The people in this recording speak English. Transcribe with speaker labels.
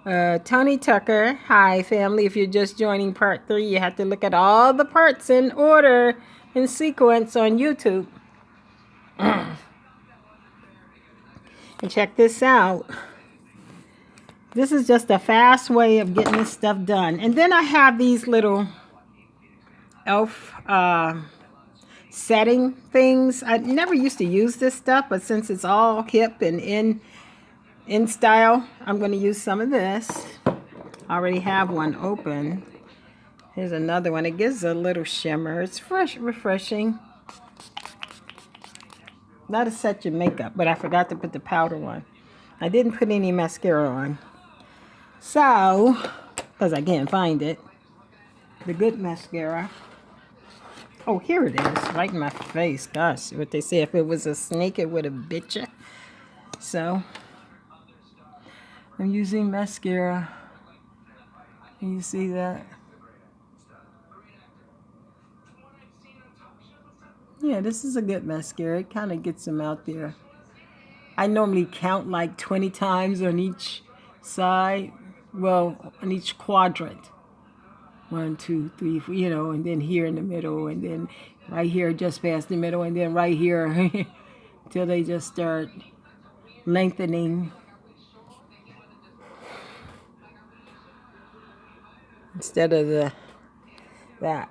Speaker 1: Tony Tucker. Hi, family. If you're just joining part 3, you have to look at all the parts in order, in sequence on YouTube. And check this out. This is just a fast way of getting this stuff done. And then I have these little elf setting things. I never used to use this stuff, but since it's all hip and in style, I'm going to use some of this. I already have one open. Here's another one. It gives a little shimmer. It's fresh, refreshing. That'll set your makeup, but I forgot to put the powder on. I didn't put any mascara on. So, because I can't find it. The good mascara. Oh, here it is. Right in my face. Gosh, what they say, if it was a snake, it would have bit you. So, I'm using mascara. Can you see that? Yeah, this is a good mascara. It kind of gets them out there. I normally count like 20 times on each side. Well, on each quadrant. 1, 2, 3, 4, and then here in the middle, and then right here just past the middle, and then right here till they just start lengthening. Instead of that.